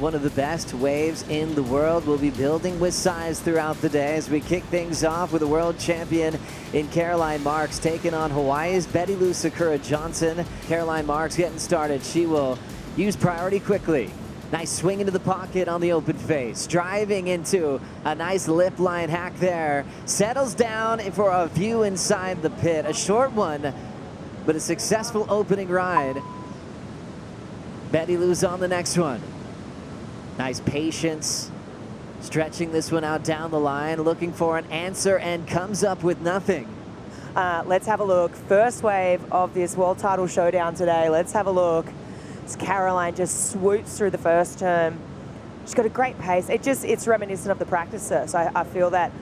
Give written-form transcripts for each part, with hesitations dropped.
one of the best waves in the world. We'll be building with size throughout the day as we kick things off with a world champion in Caroline Marks taking on Hawaii's Bettylou Sakura Johnson. Caroline Marks getting started. She will use priority quickly. Nice swing into the pocket on the open face. Driving into a nice lip line hack there. Settles down for a view inside the pit. A short one, but a successful opening ride. Bettylou's on the next one. Nice patience. Stretching this one out down the line. Looking for an answer and comes up with nothing. Let's have a look. First wave of this world title showdown today. Let's have a look. Caroline just swoops through the first turn. She's got a great pace. It's reminiscent of the practicer. So I feel that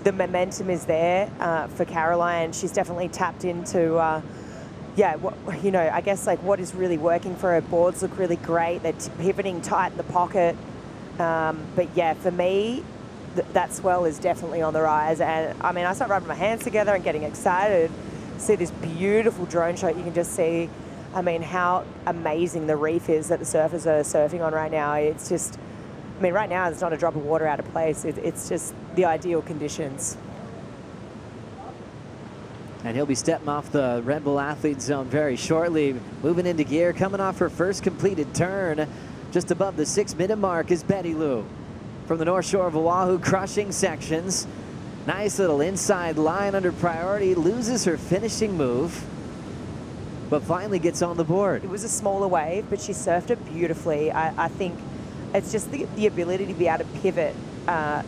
the momentum is there for Caroline. She's definitely tapped into, I guess like what is really working for her. Boards look really great. They're pivoting tight in the pocket. But yeah, for me, that swell is definitely on the rise. And I mean, I start rubbing my hands together and getting excited. See this beautiful drone shot. You can just see, I mean, how amazing the reef is that the surfers are surfing on right now. It's just, I mean, right now there's not a drop of water out of place. It's just the ideal conditions. And he'll be stepping off the Red Bull Athlete Zone very shortly. Moving into gear, coming off her first completed turn. Just above the 6-minute mark is Bettylou. From the North Shore of Oahu, crushing sections. Nice little inside line under priority. Loses her finishing move, but finally gets on the board. It was a smaller wave, but she surfed it beautifully. I think it's just the ability to be able to pivot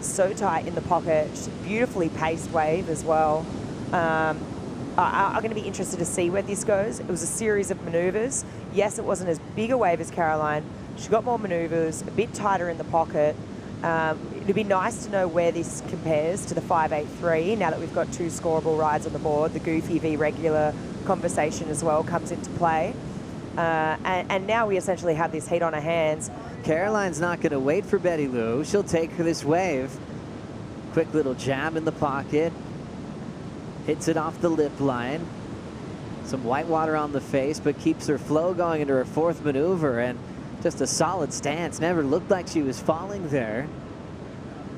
so tight in the pocket. Beautifully paced wave as well. I'm going to be interested to see where this goes. It was a series of maneuvers. Yes, it wasn't as big a wave as Caroline. She got more maneuvers, a bit tighter in the pocket. It'd be nice to know where this compares to the 583 now that we've got 2 scoreable rides on the board. The goofy v regular conversation as well comes into play. And now we essentially have this heat on our hands. Caroline's not going to wait for Bettylou. She'll take this wave. Quick little jab in the pocket. Hits it off the lip line. Some white water on the face, but keeps her flow going into her 4th maneuver. And just a solid stance. Never looked like she was falling there.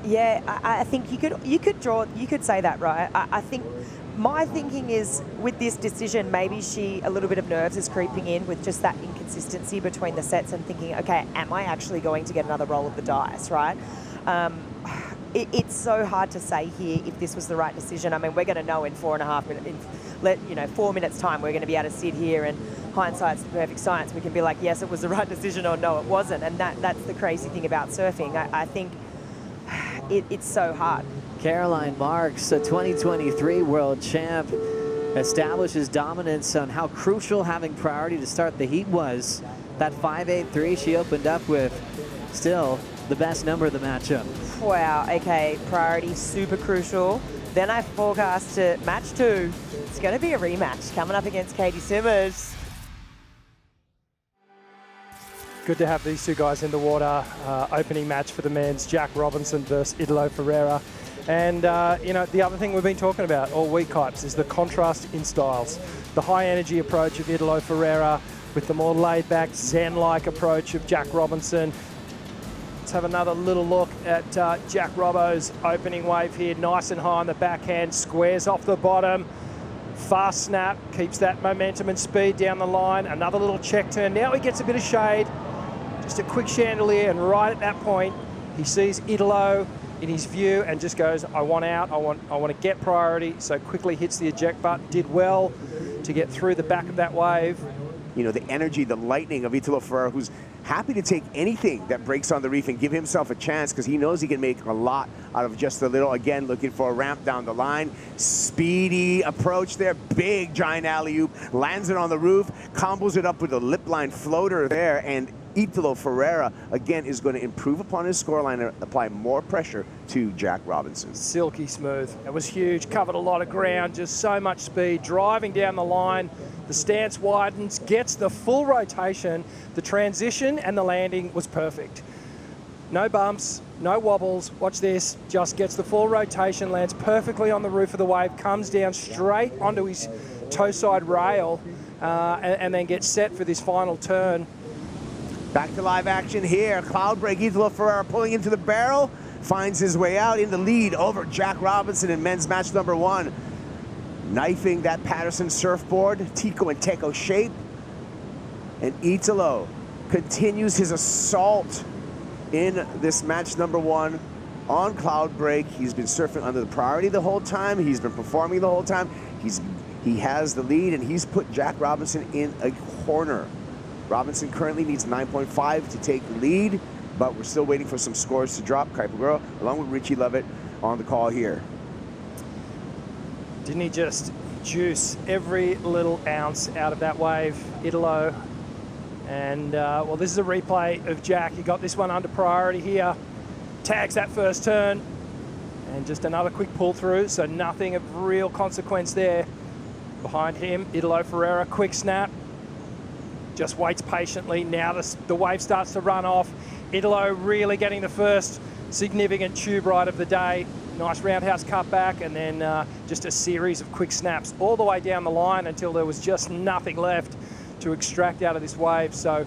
Yeah, I think you could say that, right? I think my thinking is with this decision, maybe a little bit of nerves is creeping in with just that inconsistency between the sets and thinking, okay, am I actually going to get another roll of the dice, right? It's so hard to say here if this was the right decision. I mean, we're going to know in 4.5 minutes, 4 minutes time, we're going to be able to sit here and hindsight's the perfect science. We can be like, yes, it was the right decision or no, it wasn't. And that's the crazy thing about surfing. I think it's so hard. Caroline Marks, a 2023 world champ, establishes dominance on how crucial having priority to start the heat was. That 5.83 she opened up with, still the best number of the matchup. Wow, okay, priority super crucial. Then I forecast to match 2. It's going to be a rematch coming up against Katie Simmers. Good to have these two guys in the water. Opening match for the men's, Jack Robinson versus Italo Ferriera. And, the other thing we've been talking about all week, Hypes, is the contrast in styles. The high-energy approach of Italo Ferriera with the more laid-back, zen-like approach of Jack Robinson. Let's have another little look at Jack Robbo's opening wave here. Nice and high on the backhand, squares off the bottom. Fast snap, keeps that momentum and speed down the line. Another little check turn. Now he gets a bit of shade. Just a quick chandelier, and right at that point, he sees Italo in his view and just goes, I want out, I want to get priority. So quickly hits the eject button, did well to get through the back of that wave. You know, the energy, the lightning of Italo Ferriera, who's happy to take anything that breaks on the reef and give himself a chance because he knows he can make a lot out of just a little. Again, looking for a ramp down the line. Speedy approach there. Big giant alley-oop. Lands it on the roof. Combos it up with a lip line floater there. And Italo Ferriera, again, is going to improve upon his scoreline and apply more pressure to Jack Robinson. Silky smooth. It was huge. Covered a lot of ground. Just so much speed. Driving down the line. The stance widens, gets the full rotation. The transition and the landing was perfect. No bumps, no wobbles. Watch this. Just gets the full rotation, lands perfectly on the roof of the wave, comes down straight onto his toe side rail, and then gets set for this final turn. Back to live action here. Cloudbreak, Italo Ferriera pulling into the barrel. Finds his way out in the lead over Jack Robinson in men's match number 1. Knifing that Patterson surfboard, Tico and Teco shape. And Italo continues his assault in this match number 1 on Cloudbreak. He's been surfing under the priority the whole time. He's been performing the whole time. He has the lead, and he's put Jack Robinson in a corner. Robinson currently needs 9.5 to take the lead, but we're still waiting for some scores to drop. Kaipagura, along with Richie Lovett, on the call here. Didn't he just juice every little ounce out of that wave, Italo? And, well, this is a replay of Jack. He got this one under priority here. Tags that first turn. And just another quick pull through, so nothing of real consequence there. Behind him, Italo Ferriera, quick snap. Just waits patiently. Now the wave starts to run off. Italo really getting the first significant tube ride of the day. Nice roundhouse cutback, and then just a series of quick snaps all the way down the line until there was just nothing left to extract out of this wave. So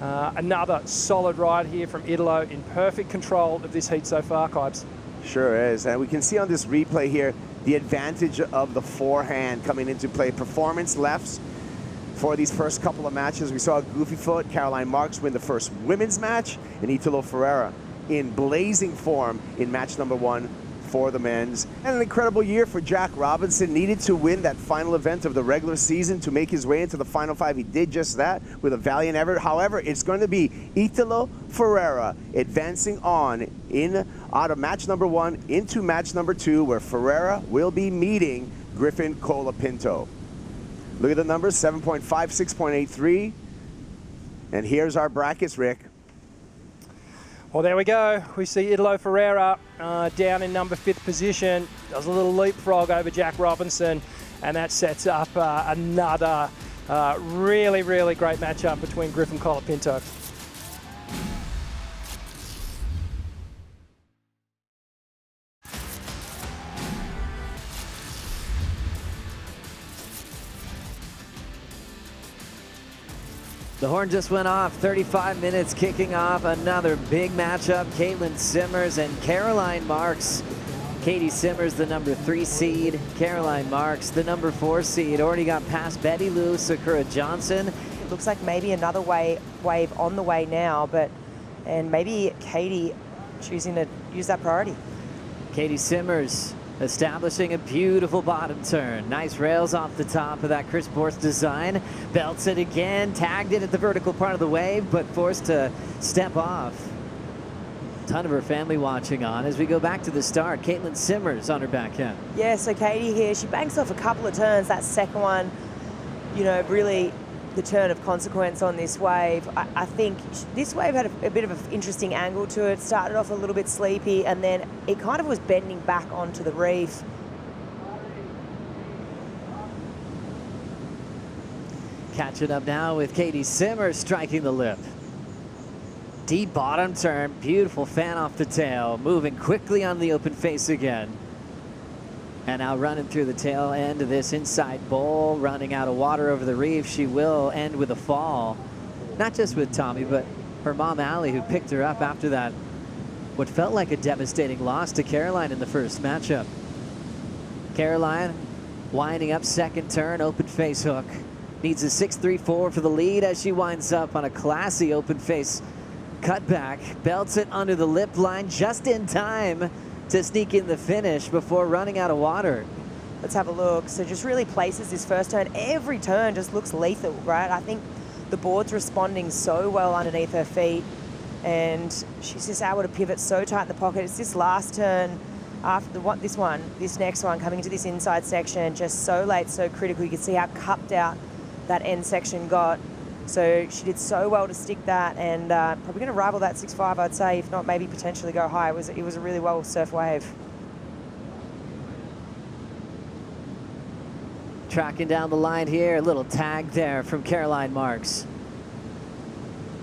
another solid ride here from Italo, in perfect control of this heat so far, Kibes. Sure is, and we can see on this replay here the advantage of the forehand coming into play. Performance lefts for these first couple of matches. We saw Goofy Foot, Caroline Marks win the first women's match, and Italo Ferriera in blazing form in match number 1 for the men's. And an incredible year for Jack Robinson. Needed to win that final event of the regular season to make his way into the final 5. He did just that with a valiant effort. However, it's going to be Italo Ferriera advancing on out of match number 1 into match number 2, where Ferriera will be meeting Griffin Colapinto. Look at the numbers, 7.5, 6.83. And here's our brackets, Rick. Well, there we go. We see Italo Ferriera down in number 5th position. Does a little leapfrog over Jack Robinson, and that sets up another really, really great matchup between Griffin Colapinto. The horn just went off, 35 minutes kicking off another big matchup. Caitlin Simmers and Caroline Marks. Katie Simmers, the number 3 seed. Caroline Marks, the number 4 seed. Already got past Bettylou Sakura Johnson. It looks like maybe another wave on the way now, and maybe Katie choosing to use that priority. Katie Simmers establishing a beautiful bottom turn. Nice rails off the top of that Chris Borst design. Belts it again, tagged it at the vertical part of the wave, but forced to step off. Ton of her family watching on as we go back to the start. Caitlin Simmers on her backhand. Yeah, so Katie here, she banks off a couple of turns. That second one, you know, really the turn of consequence on this wave. I think this wave had a bit of an interesting angle to it. Started off a little bit sleepy, and then it kind of was bending back onto the reef. Catching up now with Katie Simmers striking the lip. Deep bottom turn, beautiful fan off the tail, moving quickly on the open face again. And now running through the tail end of this inside bowl, running out of water over the reef. She will end with a fall. Not just with Tommy, but her mom, Allie, who picked her up after that, what felt like a devastating loss to Caroline in the first matchup. Caroline winding up second turn, open face hook. Needs a 6-3-4 for the lead as she winds up on a classy open face cutback. Belts it under the lip line just in time to sneak in the finish before running out of water. Let's have a look. So just really places this first turn. Every turn just looks lethal, right? I think the board's responding so well underneath her feet, and she's just able to pivot so tight in the pocket. It's this last turn after this next one coming into this inside section, just so late, so critical. You can see how cupped out that end section got. So she did so well to stick that, and probably going to rival that 6.5, I'd say, if not maybe potentially go high. It was a really well surf wave. Tracking down the line here, a little tag there from Caroline Marks.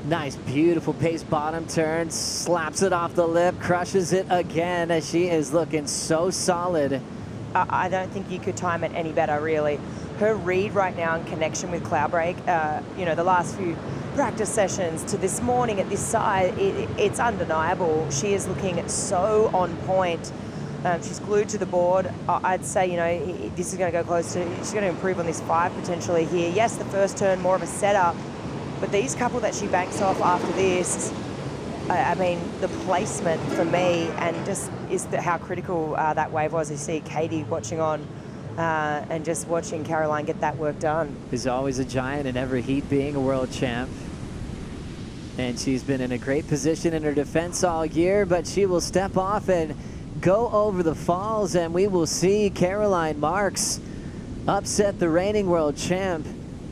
Nice, beautiful pace bottom turn, slaps it off the lip, crushes it again as she is looking so solid. I don't think you could time it any better, really. her read right now in connection with Cloudbreak, you know, the last few practice sessions to this morning at this side, it's undeniable. She is looking so on point. She's glued to the board. I'd say, you know, this is going to go close to, she's going to improve on this 5 potentially here. Yes, the first turn, more of a setup, but these couple that she banks off after this, I mean, the placement for me and just is how critical that wave was. You see Katie watching on and just watching Caroline get that work done. There's always a giant in every heat being a world champ. And she's been in a great position in her defense all year, but she will step off and go over the falls, and we will see Caroline Marks upset the reigning world champ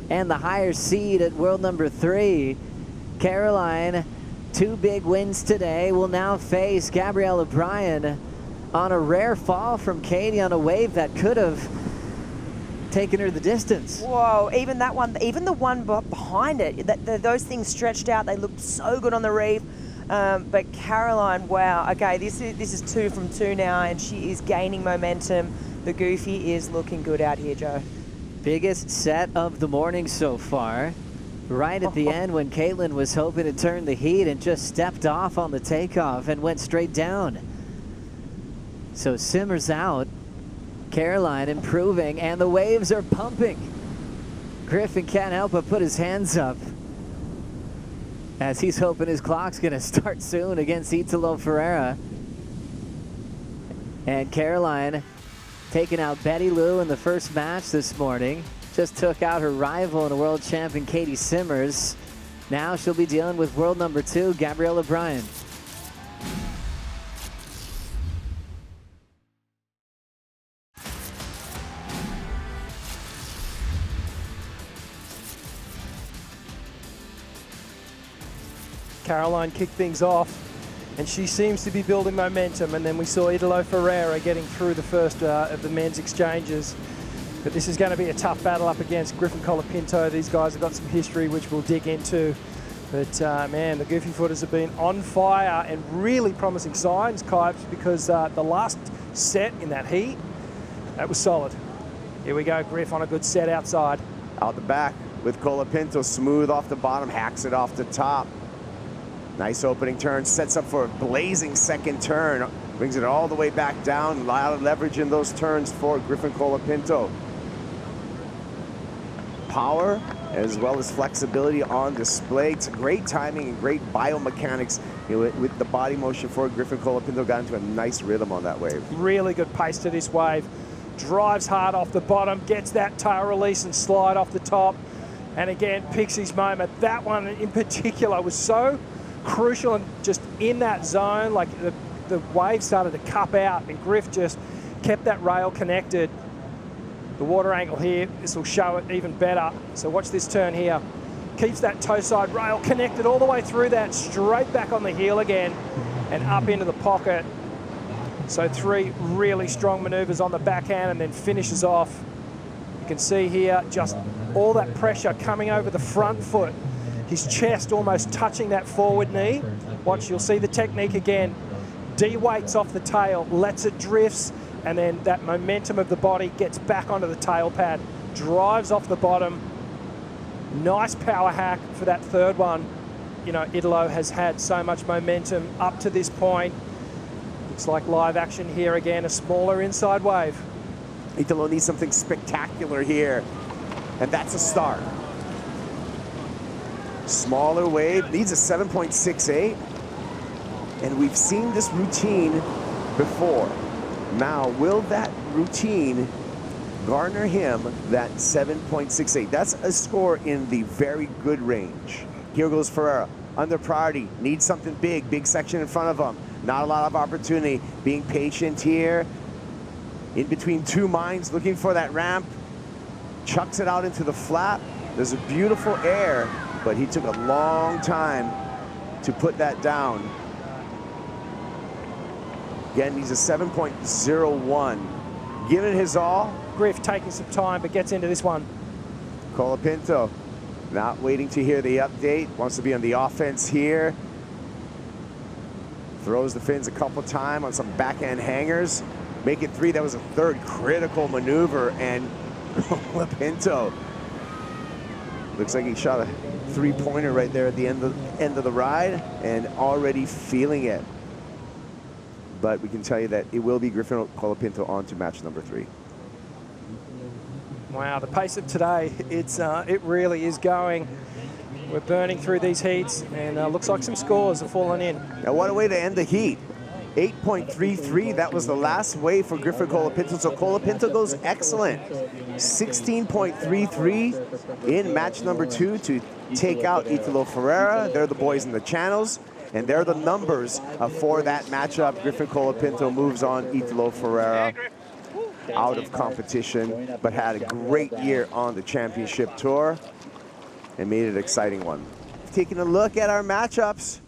and the higher seed at world number 3. Caroline, 2 big wins today, will now face Gabrielle O'Brien on a rare fall from Katie on a wave that could have taken her the distance. Whoa, even that one, even the one behind it, those things stretched out, they looked so good on the reef. But Caroline, wow, okay, this is 2 from 2 now, and she is gaining momentum. The Goofy is looking good out here, Joe. Biggest set of the morning so far. Right at the end when Caitlin was hoping to turn the heat and just stepped off on the takeoff and went straight down. So simmers out. Caroline improving, and the waves are pumping. Griffin can't help but put his hands up as he's hoping his clock's going to start soon against Italo Ferriera. And Caroline taking out Bettylou in the first match this morning. Just took out her rival and a world champion, Katie Simmers. Now she'll be dealing with world number 2, Gabrielle O'Brien. Caroline kicked things off, and she seems to be building momentum. And then we saw Italo Ferriera getting through the first of the men's exchanges. But this is going to be a tough battle up against Griffin Colapinto. These guys have got some history, which we'll dig into. But man, the Goofy Footers have been on fire, and really promising signs, Kipes, because the last set in that heat, that was solid. Here we go, Griff on a good set outside. Out the back with Colapinto, smooth off the bottom, hacks it off the top. Nice opening turn, sets up for a blazing second turn, brings it all the way back down. A lot of leverage in those turns for Griffin Colapinto. Power as well as flexibility on display. It's great timing and great biomechanics, you know, with the body motion for Griffin Colapinto. Got into a nice rhythm on that wave. Really good pace to this wave. Drives hard off the bottom, gets that tail release and slide off the top. And again, picks his moment. That one in particular was so crucial and just in that zone. Like the wave started to cup out, and Griff just kept that rail connected. The water angle here, this will show it even better. So watch this turn here. Keeps that toe side rail connected all the way through that, straight back on the heel again and up into the pocket. So 3 really strong maneuvers on the backhand, and then finishes off. You can see here just all that pressure coming over the front foot. His chest almost touching that forward knee. Watch, you'll see the technique again. De-weights off the tail, lets it drifts, and then that momentum of the body gets back onto the tail pad, drives off the bottom. Nice power hack for that third one. You know, Italo has had so much momentum up to this point. Looks like live action here again, a smaller inside wave. Italo needs something spectacular here, and that's a start. Smaller wave, needs a 7.68, and we've seen this routine before. Now, will that routine garner him that 7.68? That's a score in the very good range. Here goes Ferriera, under priority, needs something big, big section in front of him. Not a lot of opportunity, being patient here. In between 2 mines, looking for that ramp. Chucks it out into the flap. There's a beautiful air, but he took a long time to put that down. Again, he's a 7.01. Giving it his all. Griff taking some time, but gets into this one. Colapinto not waiting to hear the update. Wants to be on the offense here. Throws the fins a couple times on some backhand hangers. Make it 3. That was a third critical maneuver, and Colapinto. Looks like he shot a three-pointer right there at the end of the ride and already feeling it. But we can tell you that it will be Griffin Colapinto on to match number 3. Wow, the pace of today, it really is going. We're burning through these heats, and looks like some scores are falling in. Now, what a way to end the heat. 8.33, that was the last wave for Griffin Colapinto. So Colapinto goes excellent. 16.33 in match number 2 to take out Italo Ferriera. They're the boys in the channels, and they're the numbers for that matchup. Griffin Colapinto moves on. Italo Ferriera out of competition, but had a great year on the championship tour and made it an exciting one. Taking a look at our matchups.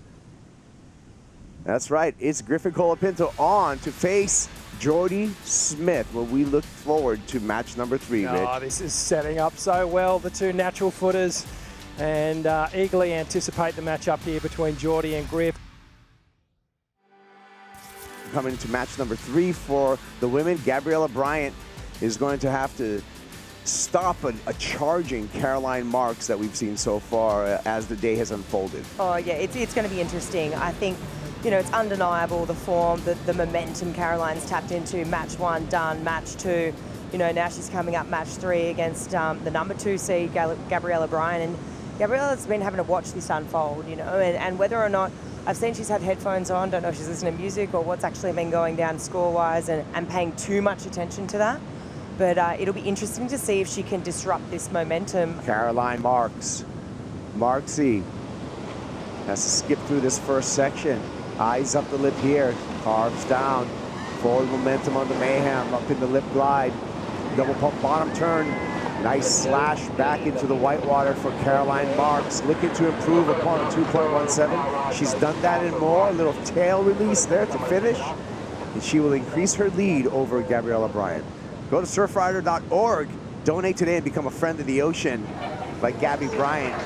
That's right, it's Griffin Colapinto on to face Jordy Smith. Well, we look forward to match number 3, Rich. Oh, this is setting up so well, the two natural footers, and eagerly anticipate the matchup here between Jordy and Griff. Coming into match number 3 for the women, Gabriella Bryant is going to have to stop a charging Caroline Marks that we've seen so far as the day has unfolded. Oh yeah, it's going to be interesting. I think, you know, it's undeniable the form, the momentum Caroline's tapped into. Match 1 done, match 2. You know, now she's coming up match 3 against the number 2 seed, Gabriella Bryant. And Gabriella's been having to watch this unfold, you know, and whether or not, I've seen she's had headphones on, don't know if she's listening to music or what's actually been going down score-wise and paying too much attention to that. But it'll be interesting to see if she can disrupt this momentum. Caroline Marks. Marksy has to skip through this first section. Eyes up the lip here, carves down. Forward momentum on the Mayhem, up in the lip glide. Double pump bottom turn. Nice slash back into the whitewater for Caroline Marks. Looking to improve upon a 2.17. She's done that and more. A little tail release there to finish. And she will increase her lead over Gabriella Bryant. Go to surfrider.org. Donate today and become a friend of the ocean like Gabby Bryant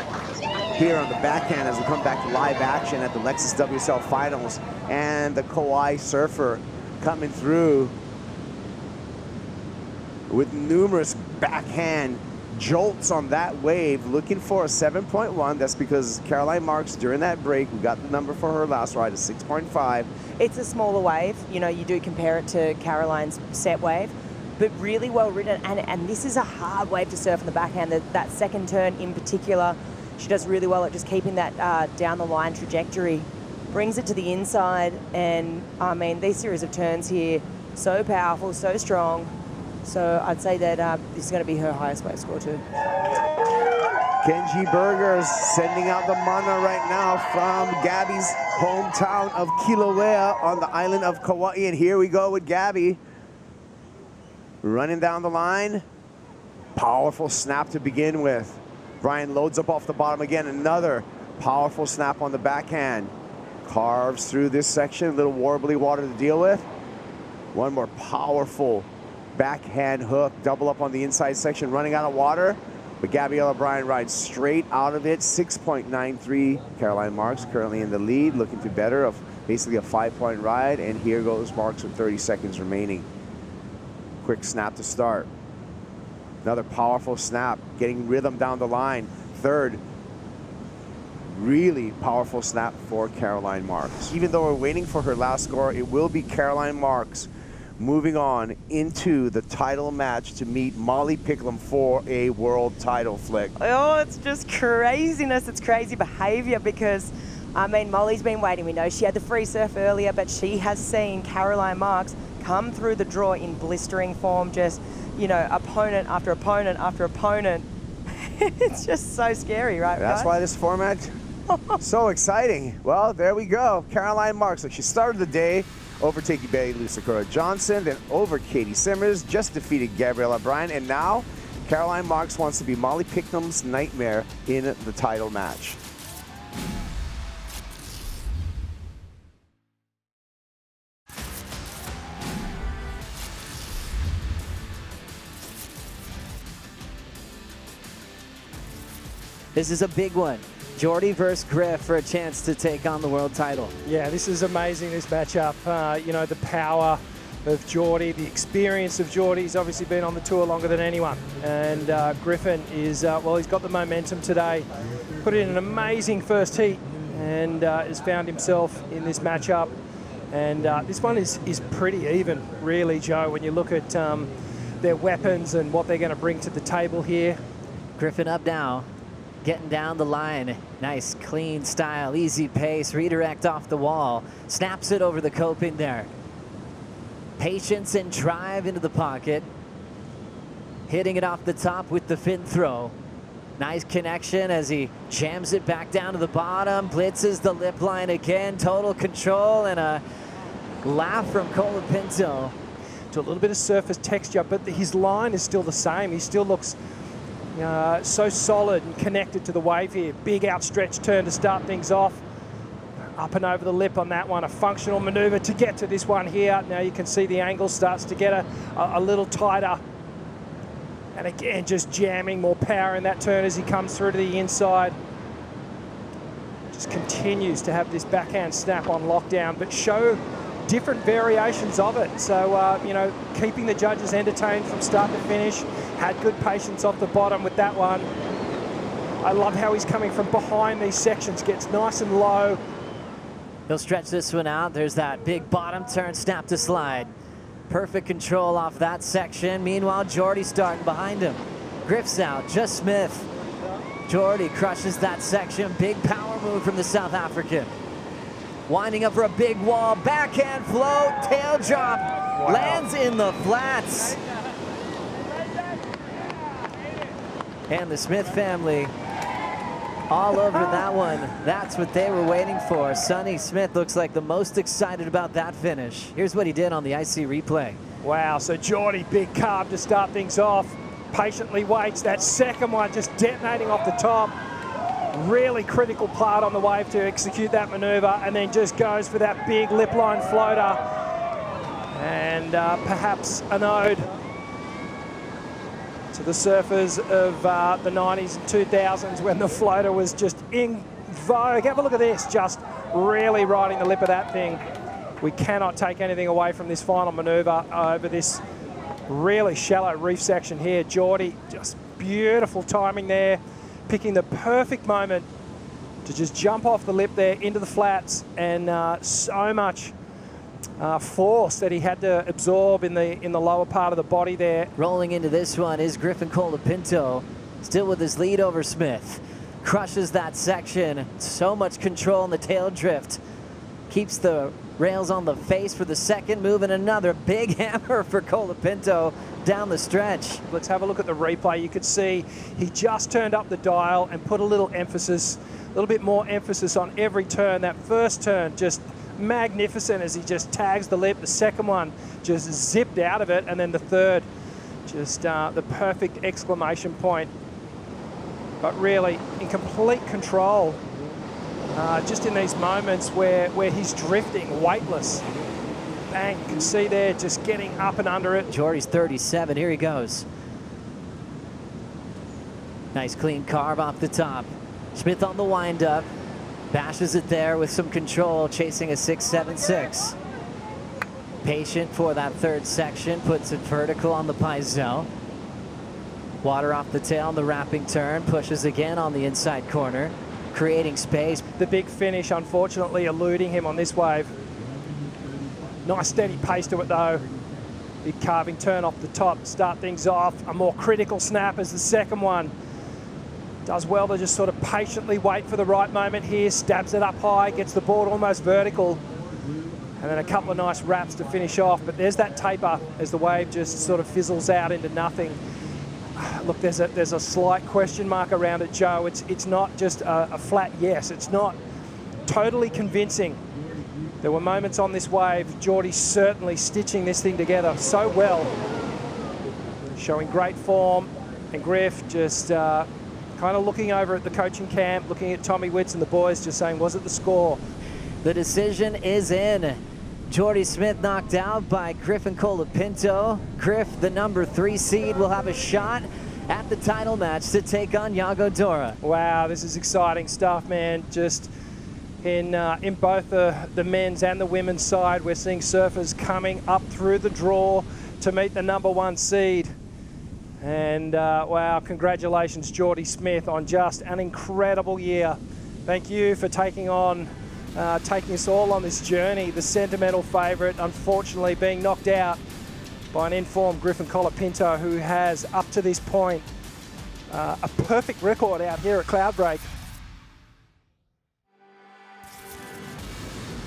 here on the backhand as we come back to live action at the Lexus WSL Finals. And the Kauai Surfer coming through with numerous backhand jolts on that wave, looking for a 7.1. That's because Caroline Marks, during that break, we got the number for her last ride, a 6.5. It's a smaller wave. You know, you do compare it to Caroline's set wave, but really well ridden. And this is a hard wave to surf on the backhand. That second turn in particular, she does really well at just keeping that down the line trajectory. Brings it to the inside, and I mean, these series of turns here, so powerful, so strong. So I'd say that this is going to be her highest wave score too. Kenji Burgers sending out the mana right now from Gabby's hometown of Kilauea on the island of Kauai. And here we go with Gabby. Running down the line. Powerful snap to begin with. Brian loads up off the bottom again. Another powerful snap on the backhand. Carves through this section. A little warbly water to deal with. One more powerful backhand hook, double up on the inside section, running out of water. But Gabriella Bryant rides straight out of it. 6.93. Caroline Marks currently in the lead, looking to better of basically a 5-point ride. And here goes Marks with 30 seconds remaining. Quick snap to start. Another powerful snap, getting rhythm down the line. Third, really powerful snap for Caroline Marks. Even though we're waiting for her last score, it will be Caroline Marks moving on into the title match to meet Molly Picklum for a world title flick. Oh, it's just craziness. It's crazy behavior because, I mean, Molly's been waiting. We know she had the free surf earlier, but she has seen Caroline Marks come through the draw in blistering form, just, you know, opponent after opponent after opponent. It's just so scary, right? That's why this format so exciting. Well, there we go. Caroline Marks, like she started the day overtaking Bettylou Sakura Johnson, then over Katie Simmers, just defeated Gabriella Bryant, and now Caroline Marks wants to be Molly Picklum's nightmare in the title match. This is a big one. Jordy versus Griff for a chance to take on the world title. Yeah, this is amazing, this matchup. You know, the power of Geordie, the experience of Geordie. He's obviously been on the tour longer than anyone. And Griffin is, well, he's got the momentum today. Put in an amazing first heat and has found himself in this matchup. And this one is pretty even, really, Joe, when you look at their weapons and what they're going to bring to the table here. Griffin up now, getting down the line. Nice, clean style, easy pace, redirect off the wall. Snaps it over the coping there. Patience and drive into the pocket. Hitting it off the top with the fin throw. Nice connection as he jams it back down to the bottom. Blitzes the lip line again. Total control and a laugh from Colapinto. To a little bit of surface texture, but his line is still the same. He still looks so solid and connected to the wave here. Big outstretched turn to start things off. Up and over the lip on that one. A functional maneuver to get to this one here. Now you can see the angle starts to get a little tighter. And again, just jamming more power in that turn as he comes through to the inside. Just continues to have this backhand snap on lockdown, but show different variations of it. So, you know, keeping the judges entertained from start to finish. Had good patience off the bottom with that one. I love how he's coming from behind these sections, gets nice and low. He'll stretch this one out. There's that big bottom turn, snap to slide. Perfect control off that section. Meanwhile, Geordie starting behind him. Griff's out, just Smith. Geordie crushes that section. Big power move from the South African. Winding up for a big wall. Backhand float, tail drop. Wow. Lands in the flats. And the Smith family all over that one. That's what they were waiting for. Sonny Smith looks like the most excited about that finish. Here's what he did on the IC replay. Wow, so Geordie, big carb to start things off. Patiently waits. That second one just detonating off the top. Really critical part on the wave to execute that maneuver, and then just goes for that big lip line floater. And perhaps an ode to the surfers of the 90s and 2000s when the floater was just in vogue. Have a look at this, just really riding the lip of that thing. We cannot take anything away from this final maneuver over this really shallow reef section here. Geordie, just beautiful timing there, picking the perfect moment to just jump off the lip there into the flats, and so much force that he had to absorb in the lower part of the body there. Rolling into this one is Griffin Colapinto, still with his lead over Smith. Crushes that section. So much control in the tail drift. Keeps the rails on the face for the second move, and another big hammer for Colapinto down the stretch. Let's have a look at the replay. You could see he just turned up the dial and put a little bit more emphasis on every turn. That first turn just magnificent as he just tags the lip. The second one just zipped out of it, and then the third just the perfect exclamation point. But really in complete control, just in these moments where he's drifting weightless. Bang, you can see there just getting up and under it. Geordie's 37, here he goes. Nice clean carve off the top. Smith on the wind up. Bashes it there with some control, chasing a 6.76. Patient for that third section, puts it vertical on the Paizel. Water off the tail on the wrapping turn, pushes again on the inside corner, creating space. The big finish, unfortunately, eluding him on this wave. Nice steady pace to it though. Big carving turn off the top, start things off. A more critical snap as the second one. Does well to just sort of patiently wait for the right moment here, stabs it up high, gets the board almost vertical, and then a couple of nice wraps to finish off. But there's that taper as the wave just sort of fizzles out into nothing. Look, there's a slight question mark around it, Joe. It's not just a flat yes. It's not totally convincing. There were moments on this wave, Geordie certainly stitching this thing together so well, showing great form, and Griff just kind of looking over at the coaching camp, looking at Tommy Witts and the boys, just saying, was it the score? The decision is in. Geordie Smith knocked out by Griffin Colapinto. Griff, the number 3 seed, will have a shot at the title match to take on Yago Dora. Wow, this is exciting stuff, man. Just in both the men's and the women's side. We're seeing surfers coming up through the draw to meet the #1 seed. And wow, congratulations, Geordie Smith, on just an incredible year. Thank you for taking us all on this journey. The sentimental favourite, unfortunately, being knocked out by an informed Griffin Colapinto, who has, up to this point, a perfect record out here at Cloudbreak.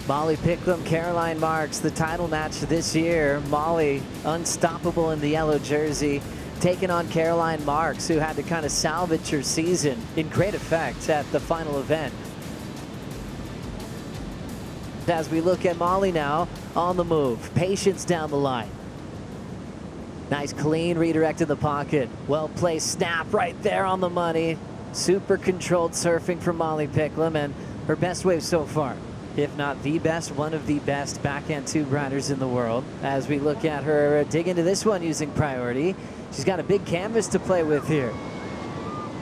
Molly Picklum, Caroline Marks, the title match this year. Molly, unstoppable in the yellow jersey, taking on Caroline Marks, who had to kind of salvage her season in great effect at the final event. As we look at Molly now, on the move, patience down the line. Nice clean redirect in the pocket. Well-placed snap right there on the money. Super controlled surfing from Molly Picklum, and her best wave so far. If not the best, one of the best backhand tube riders in the world. As we look at her dig into this one using priority, she's got a big canvas to play with here.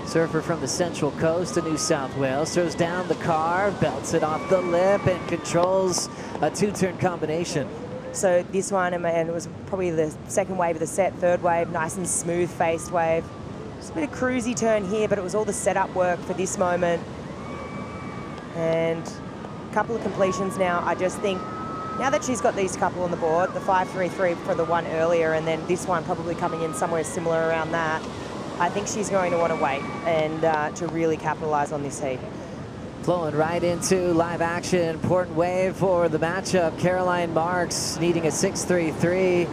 Surfer from the Central Coast of New South Wales throws down the carve, belts it off the lip, and controls a two-turn combination. So this one, and it was probably the second wave of the set, third wave, nice and smooth-faced wave. Just a bit of cruisy turn here, but it was all the setup work for this moment. And a couple of completions now. I just think, now that she's got these couple on the board, the 5.33 for the one earlier, and then this one probably coming in somewhere similar around that, I think she's going to want to wait and to really capitalise on this heat. Flowing right into live action. Important wave for the matchup. Caroline Marks needing a 6.33.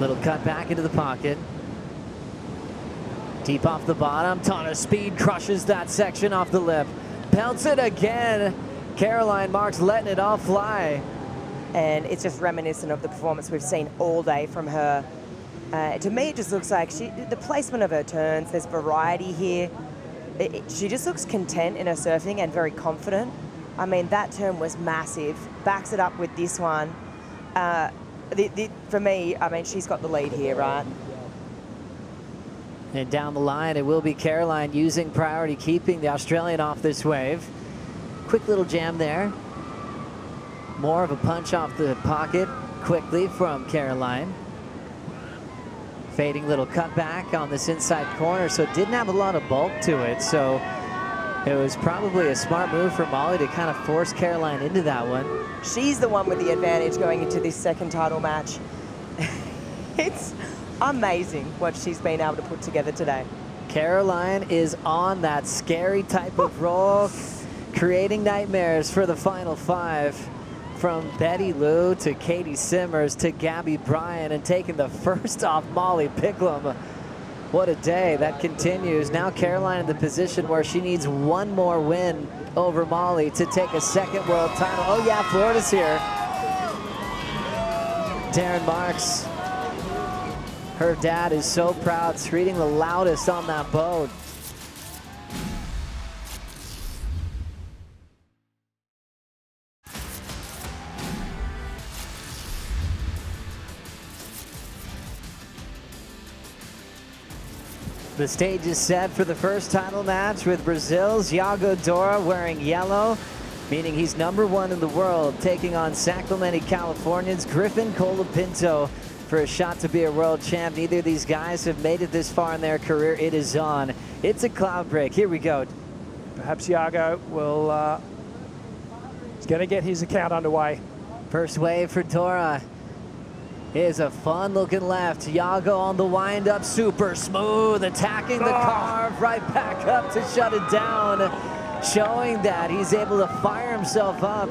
Little cut back into the pocket. Deep off the bottom. Ton of speed crushes that section off the lip. Pelts it again. Caroline Marks letting it all fly. And it's just reminiscent of the performance we've seen all day from her. To me, it just looks like the placement of her turns, there's variety here. She just looks content in her surfing and very confident. I mean, that turn was massive. Backs it up with this one. For me, I mean, she's got the lead here, right? And down the line, it will be Caroline using priority, keeping the Australian off this wave. Quick little jam there. More of a punch off the pocket quickly from Caroline. Fading little cutback on this inside corner, so it didn't have a lot of bulk to it. So it was probably a smart move for Molly to kind of force Caroline into that one. She's the one with the advantage going into this second title match. It's amazing what she's been able to put together today. Caroline is on that scary type of roll, creating nightmares for the final five. From Bettylou to Katie Simmers to Gabby Bryan, and taking the first off Molly Picklum. What a day. That continues. Now Caroline in the position where she needs one more win over Molly to take a second world title. Oh yeah, Florida's here. Darren Marks. Her dad is so proud, screaming the loudest on that boat. The stage is set for the first title match with Brazil's Yago Dora wearing yellow, meaning he's #1 in the world, taking on Sacramento, California's Griffin Colapinto for a shot to be a world champ. Neither of these guys have made it this far in their career. It is on. It's a Cloudbreak. Here we go. Perhaps Yago will, he's going to get his account underway. First wave for Dora. Is a fun-looking left. Yago on the wind-up, super smooth, attacking the carve, right back up to shut it down, showing that he's able to fire himself up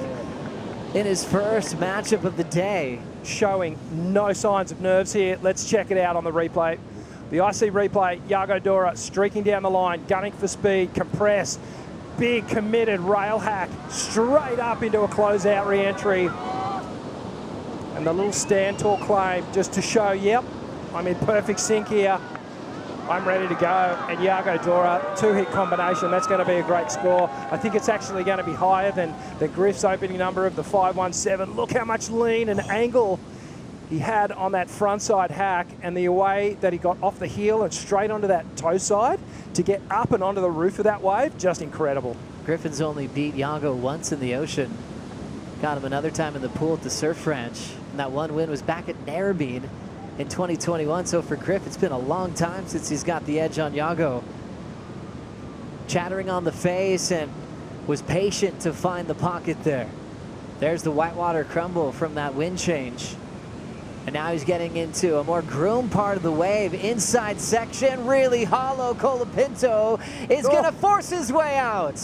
in his first matchup of the day. Showing no signs of nerves here. Let's check it out on the replay. The IC replay, Yago Dora streaking down the line, gunning for speed, compressed, big committed rail hack, straight up into a closeout re-entry. And the little stand tall claim just to show, yep, I'm in perfect sync here. I'm ready to go. And Yago Dora, 2-hit combination. That's going to be a great score. I think it's actually going to be higher than Griff's opening number of the 5.17. Look how much lean and angle he had on that frontside hack, and the way that he got off the heel and straight onto that toe side to get up and onto the roof of that wave, just incredible. Griffin's only beat Yago once in the ocean. Got him another time in the pool at the Surf Ranch. And that one win was back at Narrabeen in 2021. So for Griff, it's been a long time since he's got the edge on Yago. Chattering on the face and was patient to find the pocket there. There's the whitewater crumble from that wind change. And now he's getting into a more groomed part of the wave. Inside section, really hollow. Colapinto is going to force his way out.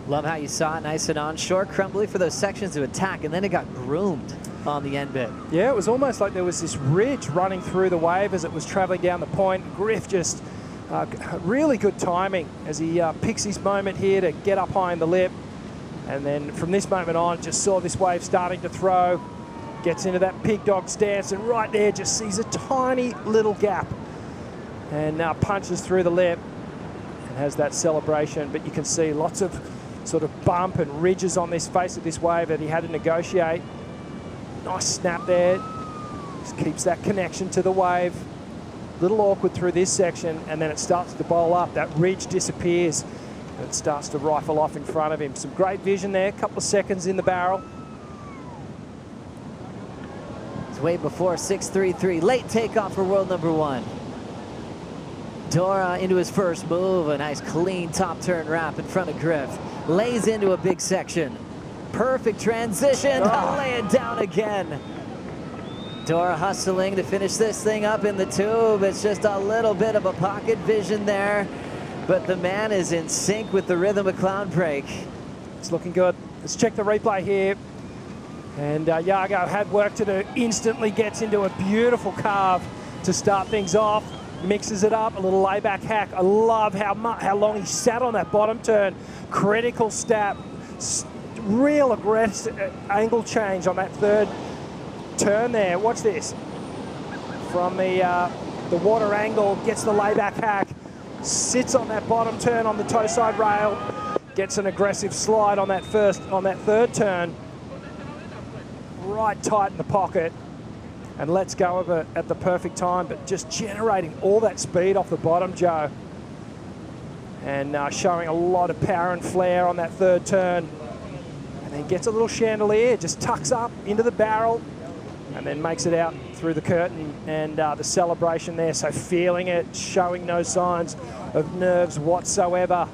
Love how you saw it nice and onshore. Crumbly for those sections to attack, and then it got groomed on the end bit. Yeah, it was almost like there was this ridge running through the wave as it was traveling down the point. Griff just really good timing as he picks his moment here to get up high in the lip. And then from this moment on, just saw this wave starting to throw. Gets into that pig dog stance, and right there just sees a tiny little gap. And now punches through the lip and has that celebration. But you can see lots of sort of bump and ridges on this face of this wave that he had to negotiate. Nice snap there. Just keeps that connection to the wave. Little awkward through this section, and then it starts to bowl up. That ridge disappears. It starts to rifle off in front of him. Some great vision there, a couple of seconds in the barrel. It's way before 6.33. Late takeoff for world number 1. Dora into his first move. A nice clean top turn wrap in front of Griff. Lays into a big section. Perfect transition. Lay it down again. Dora hustling to finish this thing up in the tube. It's just a little bit of a pocket vision there. But the man is in sync with the rhythm of Cloudbreak. It's looking good. Let's check the replay here. And Yago had work to do. Instantly gets into a beautiful carve to start things off. Mixes it up, a little layback hack. I love how long he sat on that bottom turn. Critical step. Real aggressive angle change on that third turn there. Watch this. From the water angle, gets the layback hack. Sits on that bottom turn on the toe side rail, gets an aggressive slide on that third turn, right tight in the pocket, and lets go of it at the perfect time, but just generating all that speed off the bottom, Joe. And showing a lot of power and flair on that third turn. And then gets a little chandelier, just tucks up into the barrel, and then makes it out through the curtain, and the celebration there. So feeling it, showing no signs of nerves whatsoever.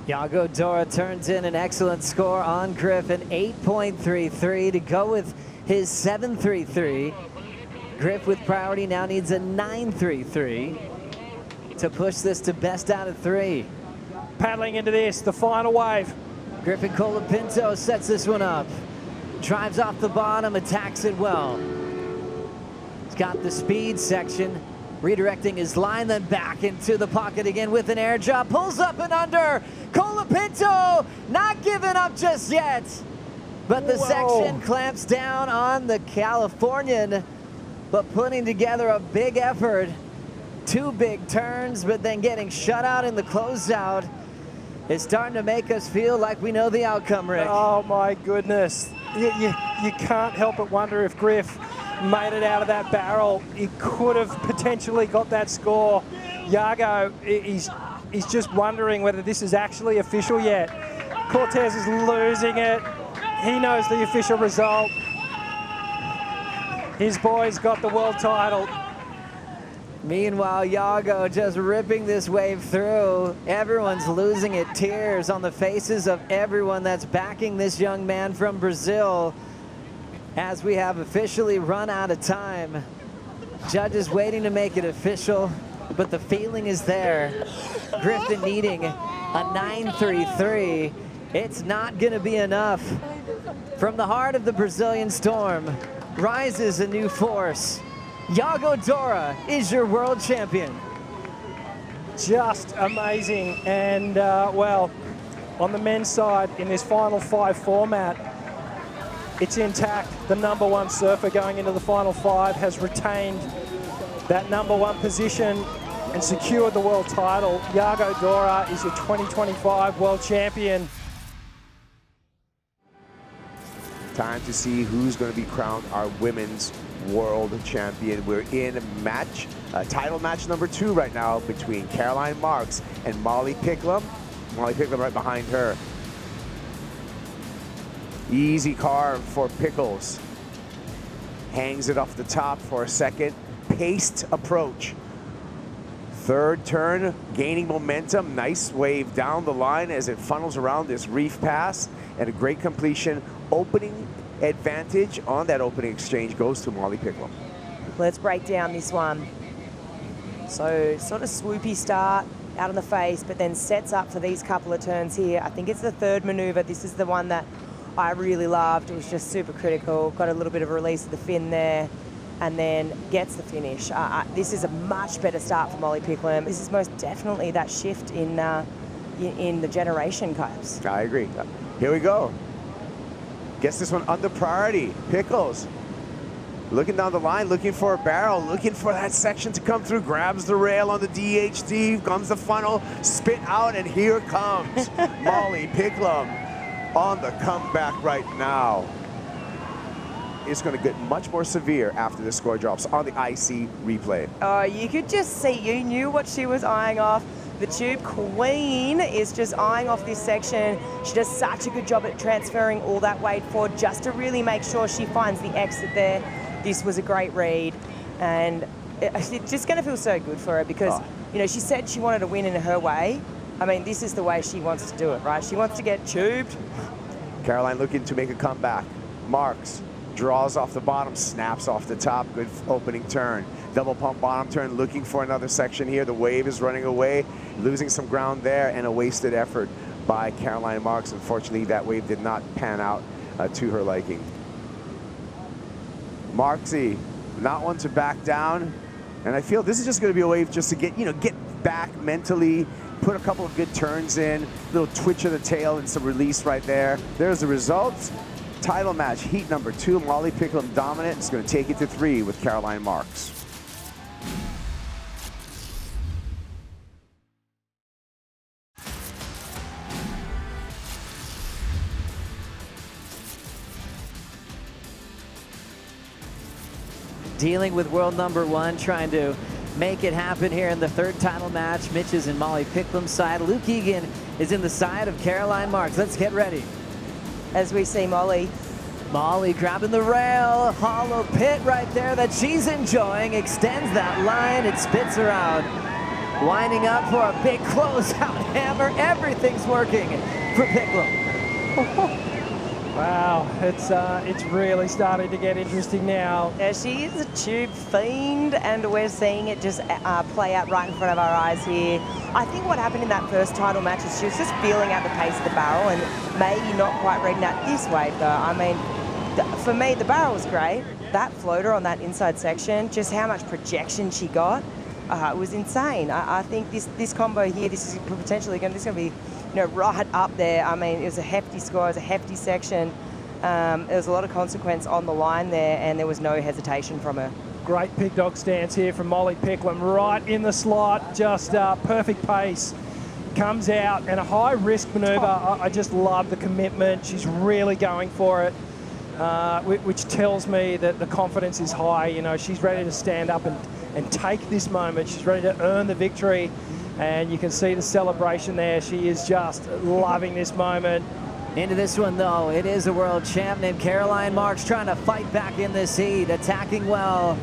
Yago Dora turns in an excellent score on Griff, an 8.33 to go with his 7.33. Griff with priority now needs a 9.33 to push this to best out of 3. Paddling into this, the final wave. Griffin Colapinto sets this one up. Drives off the bottom, attacks it well. He's got the speed section, redirecting his line, then back into the pocket again with an air job. Pulls up and under. Colapinto not giving up just yet. But the section clamps down on the Californian, but putting together a big effort. 2 big turns, but then getting shut out in the closeout. It's starting to make us feel like we know the outcome, Rick. Oh my goodness. You can't help but wonder if Griff made it out of that barrel. He could have potentially got that score. Yago, he's just wondering whether this is actually official yet. Cortez is losing it. He knows the official result. His boys got the world title. Meanwhile, Yago just ripping this wave through. Everyone's losing it. Tears on the faces of everyone that's backing this young man from Brazil as we have officially run out of time. Judges waiting to make it official, but the feeling is there. Griffin needing a 9.33. It's not going to be enough. From the heart of the Brazilian storm rises a new force. Yago Dora is your world champion. Just amazing. And, well, on the men's side, in this final 5 format, it's intact. The #1 surfer going into the final 5 has retained that #1 position and secured the world title. Yago Dora is your 2025 world champion. Time to see who's going to be crowned our women's world champion. We're in match Title match number 2 right now between Caroline Marks and Molly Picklum. Molly Picklum right behind her. Easy carve for Pickles. Hangs it off the top for a second. Paced approach. Third turn, gaining momentum. Nice wave down the line as it funnels around this reef pass. And a great completion. Opening advantage on that opening exchange goes to Molly Picklum. Let's break down this one. So sort of swoopy start out on the face, but then sets up for these couple of turns here. I think it's the third maneuver. This is the one that I really loved. It was just super critical. Got a little bit of a release of the fin there, and then gets the finish. This is a much better start for Molly Picklum. This is most definitely that shift in the generation cups. I agree. Here we go. Gets this one under priority. Pickles. Looking down the line, looking for a barrel, looking for that section to come through, grabs the rail on the DHD, comes the funnel, spit out, and here comes Molly Picklum on the comeback right now. It's going to get much more severe after the score drops on the IC replay. Oh, you could just see, you knew what she was eyeing off. The tube queen is just eyeing off this section. She does such a good job at transferring all that weight forward just to really make sure she finds the exit there. This was a great read, and it's just going to feel so good for her because, you know, she said she wanted to win in her way. I mean, this is the way she wants to do it, right? She wants to get tubed. Caroline looking to make a comeback. Marks draws off the bottom, snaps off the top. Good opening turn. Double pump bottom turn, looking for another section here. The wave is running away, losing some ground there, and a wasted effort by Caroline Marks. Unfortunately, that wave did not pan out to her liking. Marksy, not one to back down, and I feel this is just going to be a wave just to get back mentally, put a couple of good turns in, little twitch of the tail and some release right there. There's the results. Title match, heat number 2, Molly Picklum dominant. It's going to take it to 3 with Caroline Marks. Dealing with world number 1, trying to make it happen here in the third title match. Mitch is in Molly Picklum's side. Luke Egan is in the side of Caroline Marks. Let's get ready. As we see Molly. Molly grabbing the rail. Hollow pit right there that she's enjoying. Extends that line. It spits her out. Winding up for a big closeout hammer. Everything's working for Picklum. Wow, it's really starting to get interesting now. Yeah, she is a tube fiend, and we're seeing it just play out right in front of our eyes here. I think what happened in that first title match is she was just feeling out the pace of the barrel and maybe not quite reading out this wave, though. I mean, for me, the barrel was great. That floater on that inside section, just how much projection she got, it was insane. I think this combo here, this is potentially going to be, you know, right up there. I mean, it was a hefty score, it was a hefty section. There was a lot of consequence on the line there, and there was no hesitation from her. Great pig dog stance here from Molly Picklum, right in the slot, just perfect pace. Comes out, and a high risk maneuver. I just love the commitment. She's really going for it, which tells me that the confidence is high. You know, she's ready to stand up and take this moment. She's ready to earn the victory. And you can see the celebration there. She is just loving this moment. Into this one, though, it is a world champ named Caroline Marks trying to fight back in this heat, attacking well,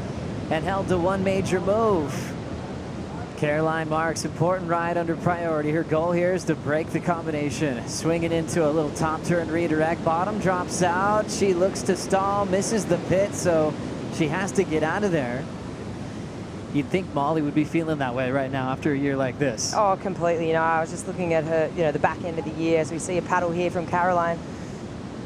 and held to one major move. Caroline Marks, important ride under priority. Her goal here is to break the combination. Swinging into a little top turn redirect. Bottom drops out. She looks to stall, misses the pit, so she has to get out of there. You'd think Molly would be feeling that way right now after a year like this. Oh, completely. You know, I was just looking at her, you know, the back end of the year as we see a paddle here from Caroline.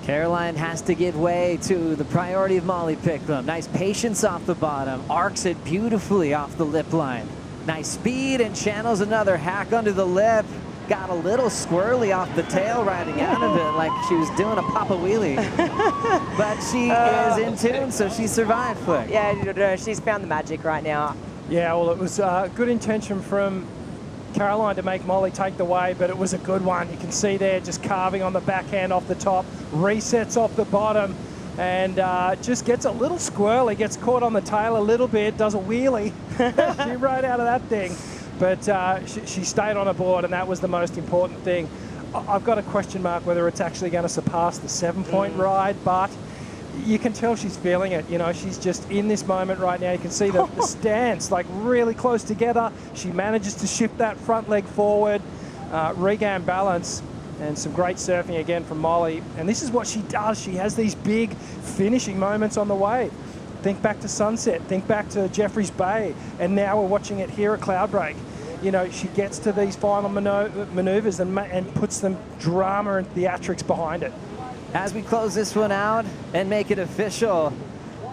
Caroline has to give way to the priority of Molly Picklum. Nice patience off the bottom. Arcs it beautifully off the lip line. Nice speed and channels another hack under the lip. Got a little squirrely off the tail riding out of it like she was doing a papa wheelie. But she is in tune, so she survived, Flick. Yeah, she's found the magic right now. Yeah, well, it was a good intention from Caroline to make Molly take the wave, but it was a good one. You can see there just carving on the backhand off the top, resets off the bottom, and just gets a little squirrely, gets caught on the tail a little bit, does a wheelie. She rode out of that thing, but she stayed on a board, and that was the most important thing. I've got a question mark whether it's actually going to surpass the 7-point ride, but you can tell she's feeling it. You know, she's just in this moment right now. You can see the stance like really close together. She manages to shift that front leg forward, regain balance, and some great surfing again from Molly. And this is what she does. She has these big finishing moments on the wave. Think back to Sunset, think back to Jeffreys Bay, and now we're watching it here at Cloudbreak. You know, she gets to these final maneuvers and puts them drama and theatrics behind it. As we close this one out and make it official,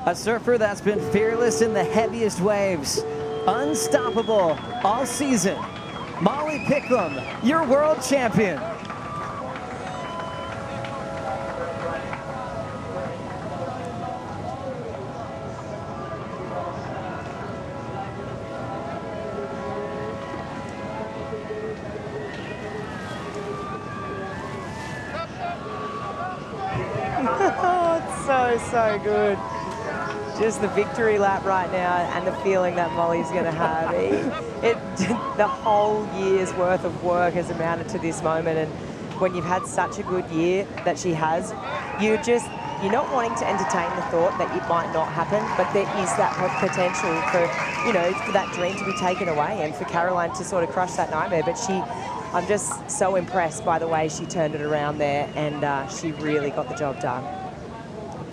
a surfer that's been fearless in the heaviest waves, unstoppable all season, Molly Picklum, your world champion. So good. Just the victory lap right now and the feeling that Molly's going to have. The whole year's worth of work has amounted to this moment, and when you've had such a good year that she has, you're not wanting to entertain the thought that it might not happen, but there is that potential for that dream to be taken away and for Caroline to sort of crush that nightmare. But I'm just so impressed by the way she turned it around there, and she really got the job done.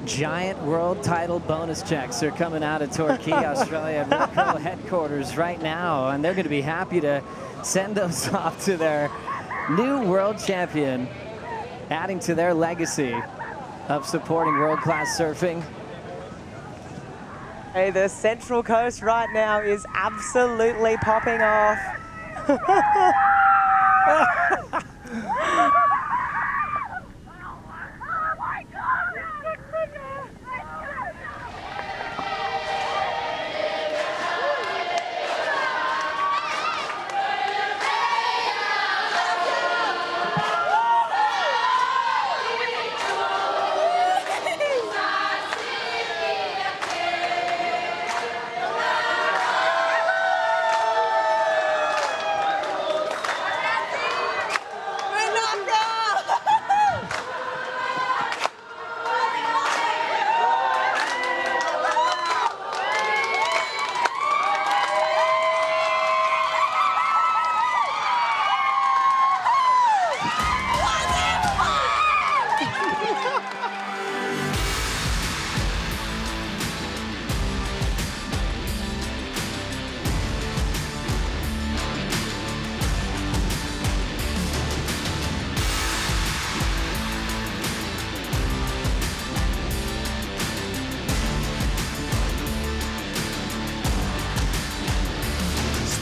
Giant world title bonus checks are coming out of Torquay, Australia, Ripco headquarters right now, and they're going to be happy to send those off to their new world champion, adding to their legacy of supporting world-class surfing. Hey, the Central Coast right now is absolutely popping off.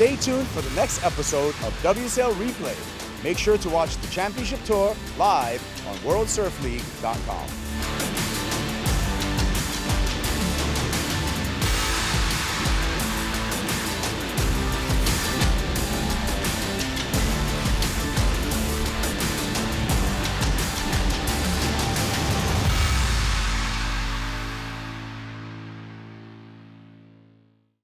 Stay tuned for the next episode of WSL Replay. Make sure to watch the championship tour live on WorldSurfLeague.com.